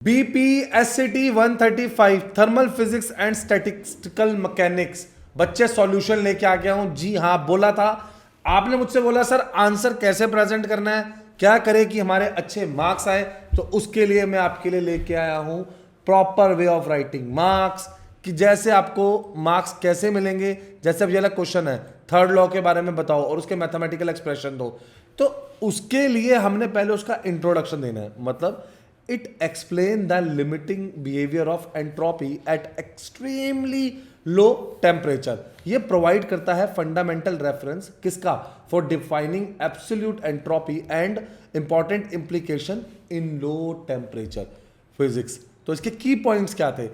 BPSCT 135 thermal physics and statistical mechanics. बच्चे solution लेके आ गया हूं। जी हाँ, बोला था आपने मुझसे, बोला सर आंसर कैसे प्रेजेंट करना है, क्या करें कि हमारे अच्छे मार्क्स आए। तो उसके लिए मैं आपके लिए लेके आया हूं proper way of writing marks, कि जैसे आपको मार्क्स कैसे मिलेंगे। जैसे अब ये वाला क्वेश्चन है, थर्ड लॉ के बारे में बताओ और उसके मैथमेटिकल एक्सप्रेशन दो, तो उसके लिए हमने पहले उसका इंट्रोडक्शन देना है। मतलब it explain the limiting behavior of entropy at extremely low temperature। ये प्रोवाइड करता है फंडामेंटल रेफरेंस किसका, for defining absolute entropy and important implication in low temperature physics. तो इसके की पॉइंट्स क्या थे।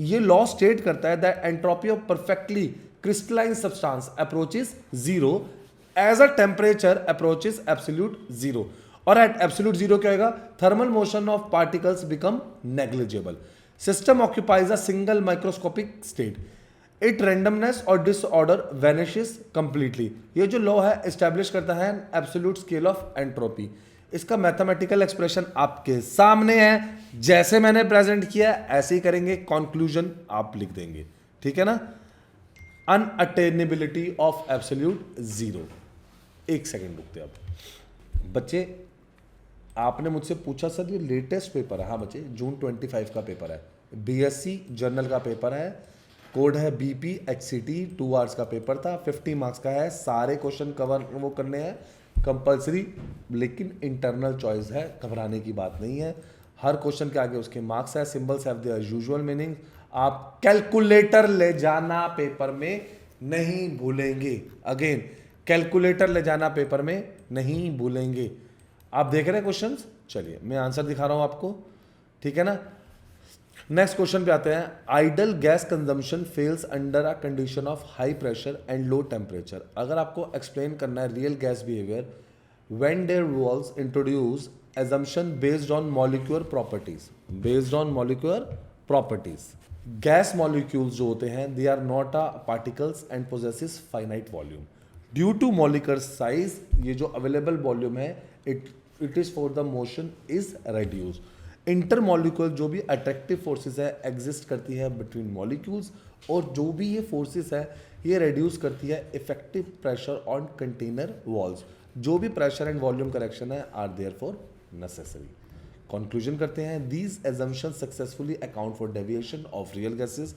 ये लॉ स्टेट करता है that entropy of perfectly crystalline substance approaches zero as a temperature approaches absolute zero. और एट एब्सोल्यूट जीरो क्या होगा, thermal motion of particles become negligible. System occupies a single microscopic state, it randomness और disorder vanishes completely. ये जो law है establish करता है absolute scale of entropy. इसका मैथमेटिकल एक्सप्रेशन आपके सामने है, जैसे मैंने प्रेजेंट किया ऐसे ही करेंगे, कंक्लूजन आप लिख देंगे, ठीक है ना। अनअटेनेबिलिटी ऑफ एब्सोल्यूट जीरो। एक सेकेंड रुकते आप बच्चे, आपने मुझसे पूछा सर ये लेटेस्ट पेपर है। हाँ बच्चे, जून 25 का पेपर है, बीएससी जर्नल का पेपर है, कोड है BPHCT, 2 आवर्स का पेपर था, 50 मार्क्स का है। सारे क्वेश्चन कवर वो करने हैं कंपलसरी, लेकिन इंटरनल चॉइस है, घबराने की बात नहीं है। हर क्वेश्चन के आगे उसके मार्क्स है, symbols have their usual meaning. आप कैलकुलेटर ले जाना पेपर में नहीं भूलेंगे। अगेन, कैलकुलेटर ले जाना पेपर में नहीं भूलेंगे। आप देख रहे हैं क्वेश्चंस, चलिए मैं आंसर दिखा रहा हूं आपको, ठीक है ना। नेक्स्ट क्वेश्चन पे आते हैं। Ideal gas consumption fails under a condition of high pressure and low temperature. अगर आपको एक्सप्लेन करना है real gas behaviour when there was introduce assumption based on molecular properties, based on molecular properties। Gas molecules जो होते हैं they are not a particles and possesses finite volume. Due to molecular size, ये जो available volume है it is for the motion is reduce. Intermolecule जो भी attractive forces है exist करती है बिटवीन मॉलिक्यूल्स, और जो भी ये फोर्सेस है ये रेड्यूस करती है effective pressure on container walls. जो भी प्रेशर एंड वॉल्यूम करेक्शन है are there for necessary. Conclusion करते हैं, these assumptions successfully account for deviation of real gases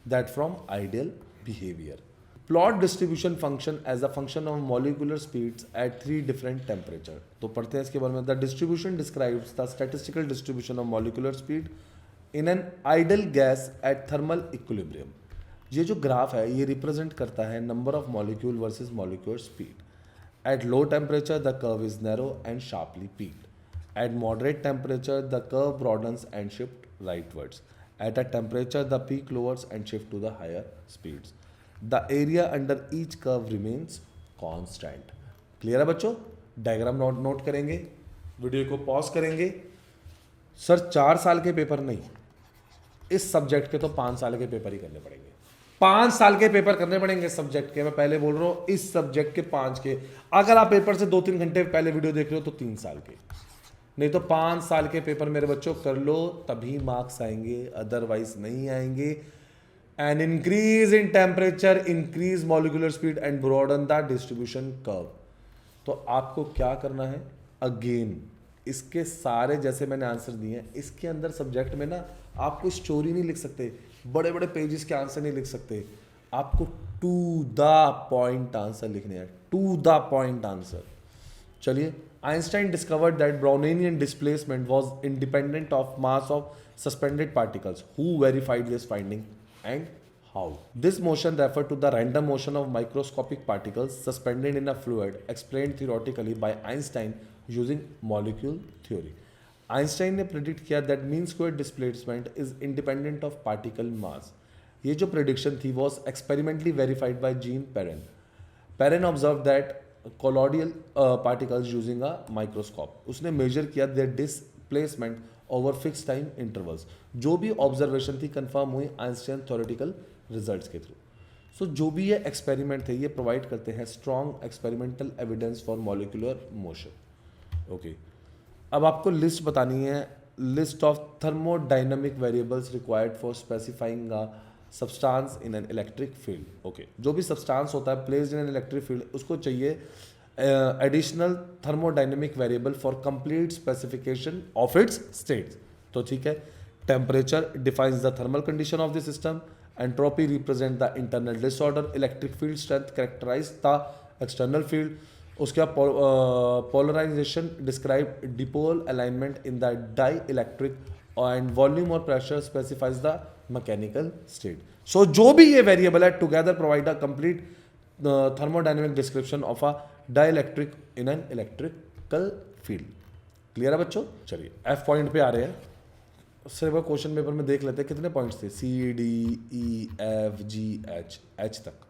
that from ideal behaviour. Plot distribution function as a function of molecular speeds at 3 different temperature. तो पढ़ते हैं इसके बारे में। The distribution describes the statistical distribution of molecular speed in an ideal gas at thermal equilibrium. ये जो graph है ये रिप्रेजेंट करता है number of molecule versus molecular speed. At low temperature the curve is narrow and sharply peaked. At moderate temperature, the curve broadens and shifts rightwards. At a temperature, the peak lowers and shifts to the higher speeds. The area under each curve remains constant. Clear है बच्चों? Diagram note करेंगे, video को pause करेंगे। Sir 4 साल के paper नहीं, इस subject के तो 5 साल के पेपर ही करने पड़ेंगे। 5 साल के पेपर करने पड़ेंगे सब्जेक्ट के, मैं पहले बोल रहा हूँ इस सब्जेक्ट के 5 के। अगर आप पेपर से 2-3 घंटे पहले वीडियो देख रहे हो तो 3 साल के, नहीं तो 5 साल के पेपर मेरे बच्चों कर लो, तभी मार्क्स आएंगे, अदरवाइज नहीं आएंगे। An increase in temperature increase molecular speed and broaden the distribution curve. तो आपको क्या करना है, अगेन इसके सारे जैसे मैंने आंसर दिए हैं, इसके अंदर सब्जेक्ट में ना आपको स्टोरी नहीं लिख सकते, बड़े बड़े पेजेस के आंसर नहीं लिख सकते, आपको टू द पॉइंट आंसर लिखने हैं, टू द पॉइंट आंसर। चलिए, Einstein discovered that Brownian displacement was independent of mass of suspended particles. Who verified this finding and how? This motion referred to the random motion of microscopic particles suspended in a fluid, explained theoretically by Einstein using molecule theory. Einstein ने predict किया that mean square displacement is independent of particle mass. ये जो prediction थी was experimentally verified by Jean Perrin. Perrin observed that colloidal particles using a microscope. उसने major किया their displacement over fixed time intervals. जो भी observation थी confirm हुई Einstein theoretical results के थ्रू। सो जो भी ये एक्सपेरिमेंट थे ये प्रोवाइड करते हैं strong experimental evidence for molecular motion. Okay, अब आपको लिस्ट बतानी है list of thermodynamic variables required for specifying a substance in an electric field. Okay, जो भी सब्सटेंस होता है placed in an electric field, उसको चाहिए additional thermodynamic variable for complete specification of its states. तो ठीक है, temperature defines the thermal condition of the system, entropy represent the internal disorder, electric field strength characterize the external field. उसके बाद polarization describe dipole alignment in the dielectric, and volume और pressure specifies the mechanical state. So जो भी ये variable है together provide a complete thermodynamic description of a dielectric in an electrical field. Clear है बच्चों? चलिए F point पे आ रहे हैं। सिर्फ क्वेश्चन पेपर में देख लेते हैं कितने पॉइंट्स थे, C D E F G H, H तक,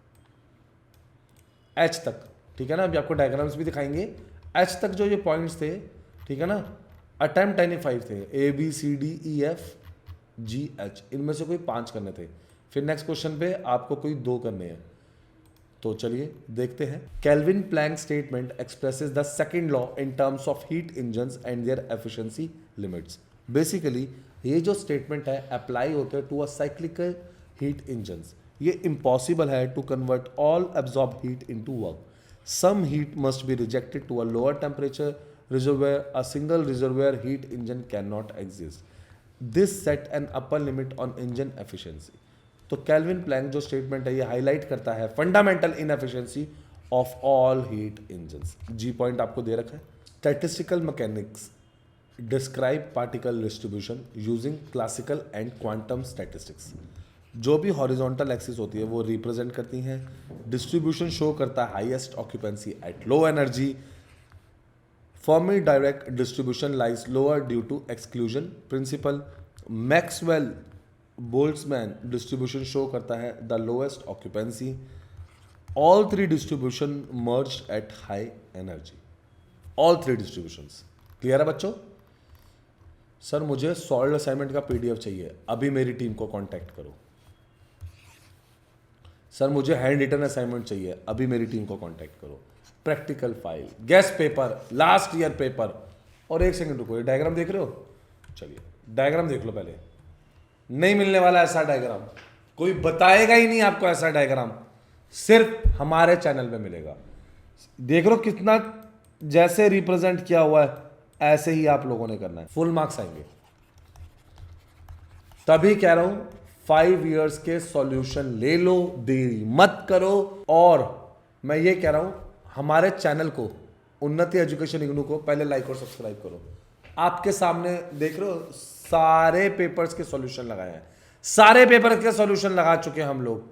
एच तक, ठीक है ना। अभी आपको डायग्राम्स भी दिखाएंगे। एच तक जो ये पॉइंट्स थे, ठीक है ना, अटेम्प्ट एनी 5 थे, A B C D E F G H, इनमें से कोई 5 करने थे। फिर नेक्स्ट क्वेश्चन पे आपको कोई 2 करने हैं। तो चलिए देखते हैं। Kelvin Planck statement expresses the second law in terms of heat engines and their efficiency limits. Basically ये जो स्टेटमेंट है अप्लाई होते हैं to a cyclical heat engines. ये इम्पॉसिबल है to convert all absorb heat into work. Some heat must be rejected to a lower temperature reservoir, a single reservoir heat engine can not exist. This set an upper limit on engine efficiency. तो kelvin Planck जो statement है ये highlight करता है fundamental inefficiency of all heat engines. G point आपको दे रखा है। Statistical mechanics describe particle distribution using classical and quantum statistics. जो भी हॉरिजॉन्टल एक्सिस होती है वो रिप्रेजेंट करती हैं। डिस्ट्रीब्यूशन शो करता है highest occupancy at low energy. Fermi Dirac distribution lies lower due to exclusion principle. Maxwell Boltzmann distribution show करता है the lowest occupancy. All 3 distribution merge at high energy. All 3 distributions. Clear है बच्चों? Sir मुझे solve assignment का PDF चाहिए, अभी मेरी team को कांटेक्ट करो। सर मुझे हैंड रिटन असाइनमेंट चाहिए, अभी मेरी टीम को कांटेक्ट करो। Practical file, guest paper, last year paper. और एक सेकंड रुको, ये डायग्राम देख रहे हो? चलिए डायग्राम देख लो पहले। नहीं मिलने वाला ऐसा डायग्राम, कोई बताएगा ही नहीं आपको ऐसा डायग्राम, सिर्फ हमारे चैनल पे मिलेगा। देख लो कितना जैसे रिप्रेजेंट किया हुआ है ऐसे ही आप लोगों ने करना है, फुल मार्क्स आएंगे। तभी कह रहा हूं 5 इयर्स के सॉल्यूशन ले लो, देरी मत करो। और मैं ये कह रहा हूं हमारे चैनल को उन्नति एजुकेशन इग्नू को पहले लाइक और सब्सक्राइब करो। आपके सामने देख रहे हो सारे पेपर्स के सॉल्यूशन लगाए हैं, सारे पेपर के सॉल्यूशन लगा चुके हैं हम लोग।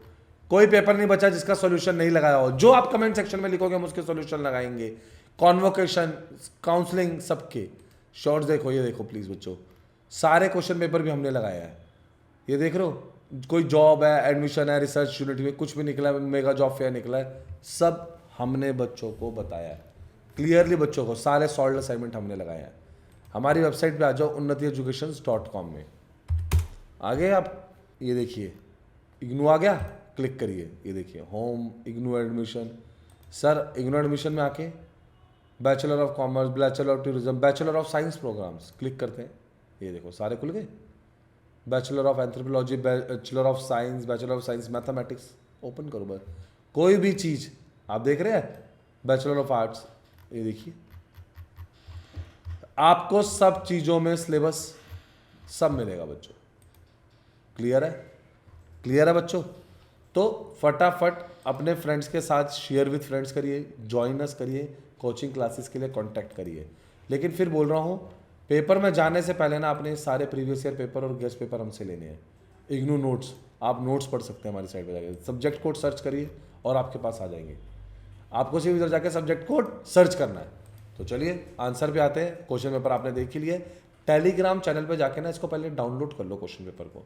कोई पेपर नहीं बचा जिसका सॉल्यूशन नहीं लगाया हो। जो आप कमेंट सेक्शन में लिखोगे हम उसके सॉल्यूशन लगाएंगे। कॉन्वोकेशन, काउंसलिंग, सबके शॉर्ट्स देखो, ये देखो प्लीज बच्चों, सारे क्वेश्चन पेपर भी हमने लगाया है। ये देख रहे हो, कोई जॉब है, एडमिशन है, रिसर्च यूनिट में कुछ भी निकला है, मेगा जॉब फेयर निकला है, सब हमने बच्चों को बताया है क्लियरली। बच्चों को सारे सॉल्व असाइनमेंट हमने लगाए हैं। हमारी वेबसाइट पे आ जाओ unnatieducations.com में। आगे आप ये देखिए इग्नू आ गया, क्लिक करिए, ये देखिए home IGNOU admission. Sir IGNOU admission में आके bachelor of commerce, bachelor of tourism, bachelor of science programs click करते हैं, ये देखो सारे खुल गए। Bachelor of anthropology, bachelor of science, bachelor of science mathematics, open करो बस कोई भी चीज़ आप देख रहे हैं। बैचलर ऑफ आर्ट्स, ये देखिए आपको सब चीज़ों में सिलेबस सब मिलेगा बच्चों। क्लियर है? क्लियर है बच्चों? तो फटाफट अपने फ्रेंड्स के साथ शेयर विथ फ्रेंड्स करिए, ज्वाइन अस करिए, कोचिंग क्लासेस के लिए कांटेक्ट करिए। लेकिन फिर बोल रहा हूँ पेपर में जाने से पहले ना अपने सारे प्रीवियस ईयर पेपर और गेस्ट पेपर हमसे लेने हैं। इग्नू नोट्स, आप नोट्स पढ़ सकते हैं हमारी साइट पर जाकर, सब्जेक्ट कोड सर्च करिए और आपके पास आ जाएंगे। आपको सिर्फ इधर जाके सब्जेक्ट कोड सर्च करना है। तो चलिए आंसर पे आते हैं। क्वेश्चन पेपर आपने देख ही लिया। टेलीग्राम चैनल पे जाके ना इसको पहले डाउनलोड कर लो, क्वेश्चन पेपर को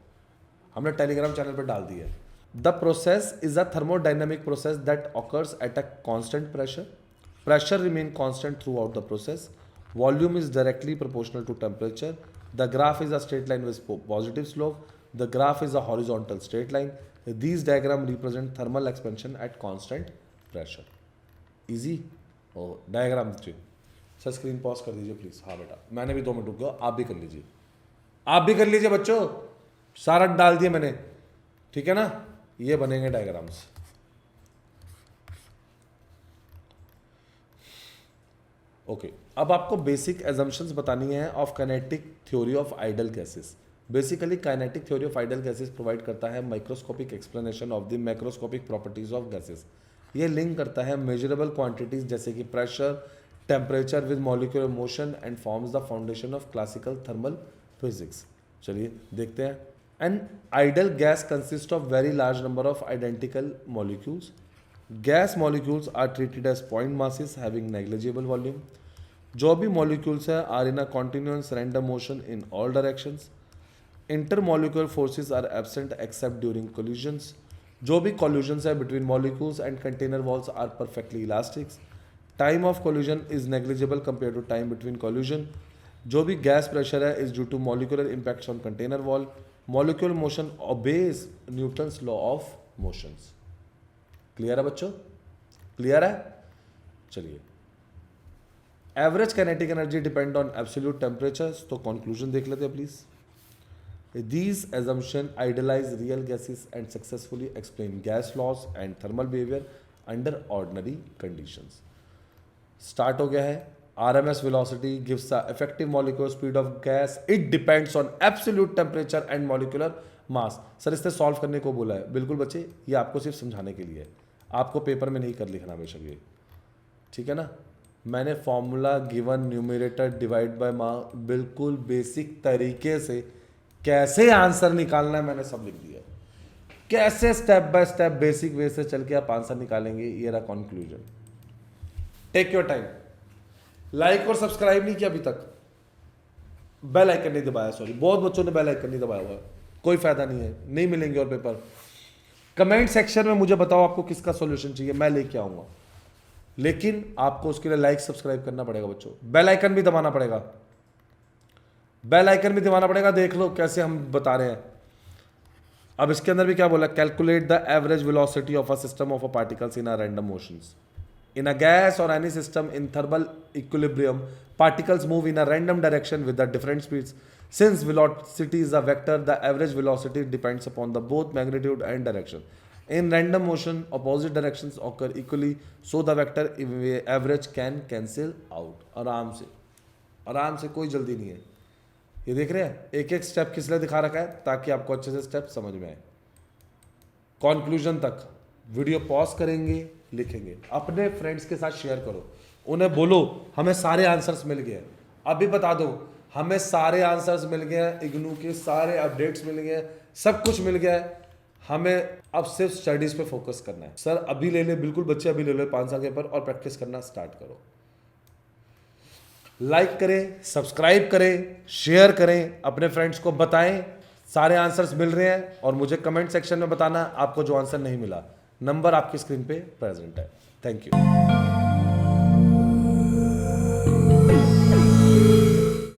हमने टेलीग्राम चैनल पे डाल दिया है। The process is a thermodynamic process that occurs at a constant pressure. Pressure remain constant throughout the process. Volume is directly proportional to temperature. The graph is a straight line with positive slope. The graph is a horizontal straight line. These diagrams represent thermal expansion at constant pressure. Easy? Oh, diagram देखिए। Sir screen pause कर दीजिए please. हाँ बेटा, मैंने भी 2 minute रुक गया, आप भी कर लीजिए। आप भी कर लीजिए बच्चों, सारा डाल दिया मैंने, ठीक है ना। ये बनेंगे डायग्राम्स। ओके अब आपको बेसिक एजम्पशंस बतानी है of kinetic theory of ideal gases. Basically kinetic theory of ideal gases provide करता है microscopic explanation of the macroscopic properties of gases. ये लिंक करता है मेजरेबल क्वांटिटीज जैसे कि pressure, temperature with molecular motion and forms the foundation of classical thermal physics. चलिए देखते हैं। An ideal gas consist of very large number of identical molecules. Gas molecules are treated as point masses having negligible volume. जो भी molecules है are in a continuous random motion in all directions. Intermolecular forces are absent except during collisions. जो भी collisions है between molecules and container walls are perfectly elastics. Time of collision is negligible compare to time between collision. जो भी gas pressure है is due to molecular impacts on container wall. Molecular motion obeys Newton's law of motions. Clear है बच्चों, clear है। चलिए average kinetic energy depend on absolute temperatures. तो conclusion देख लेते हैं please. These assumptions idealize real gases and successfully explain gas laws and thermal behavior under ordinary conditions. Start हो गया है। RMS velocity gives the effective molecular speed of gas. It depends on absolute temperature and molecular mass. Sir इससे solve करने को बोला है। बिल्कुल बच्चे, ये आपको सिर्फ समझाने के लिए है, आपको पेपर में नहीं कर लिखना हमेशा ये, ठीक है ना। मैंने formula given numerator divide by बिल्कुल बेसिक तरीके से कैसे आंसर निकालना है मैंने सब लिख दिया। कैसे step by step basic way से चल के आप आंसर निकालेंगे, ये रहा conclusion. Take your time. Like और सब्सक्राइब नहीं किया अभी तक, बेल आइकन नहीं दबाया, सॉरी बहुत बच्चों ने बेल आइकन नहीं दबाया हुआ है, कोई फायदा नहीं है, नहीं मिलेंगे और पेपर। कमेंट सेक्शन में मुझे बताओ आपको किसका सॉल्यूशन चाहिए, मैं लेके आऊंगा, लेकिन आपको उसके लिए लाइक सब्सक्राइब करना पड़ेगा बच्चों, बेल आइकन भी दबाना पड़ेगा, बेल आइकन भी दबाना पड़ेगा। देख लो कैसे हम बता रहे हैं। अब इसके अंदर भी क्या बोला, calculate the average velocity of a system of a particles in a random motions. In a gas और any system in thermal equilibrium particles move in a random direction with the different speeds. Since velocity is a vector, the average velocity depends upon the both magnitude and direction. In random motion, opposite directions occur equally, so the vector average can cancel out. आराम से कोई जल्दी नहीं है। ये देख रहे हैं, एक एक स्टेप किस लिए दिखा रखा है, ताकि आपको अच्छे से स्टेप समझ में आए। कंक्लूजन तक वीडियो पॉज करेंगे, लिखेंगे, अपने फ्रेंड्स के साथ शेयर करो, उन्हें बोलो हमें सारे आंसर्स मिल गए। अभी बता दो, हमें सारे आंसर्स मिल गए हैं, इग्नू के सारे अपडेट्स मिल गए, सब कुछ मिल गया है, हमें अब सिर्फ स्टडीज पे फोकस करना है। सर अभी ले ले, बिल्कुल बच्चे अभी ले लो 5 साल के पर, और प्रैक्टिस करना स्टार्ट करो। लाइक करें, सब्सक्राइब करें, शेयर करें, अपने फ्रेंड्स को बताएं सारे आंसर्स मिल रहे हैं, और मुझे कमेंट सेक्शन में बताना आपको जो आंसर नहीं मिला। नंबर आपकी स्क्रीन पे प्रेजेंट है। Thank you.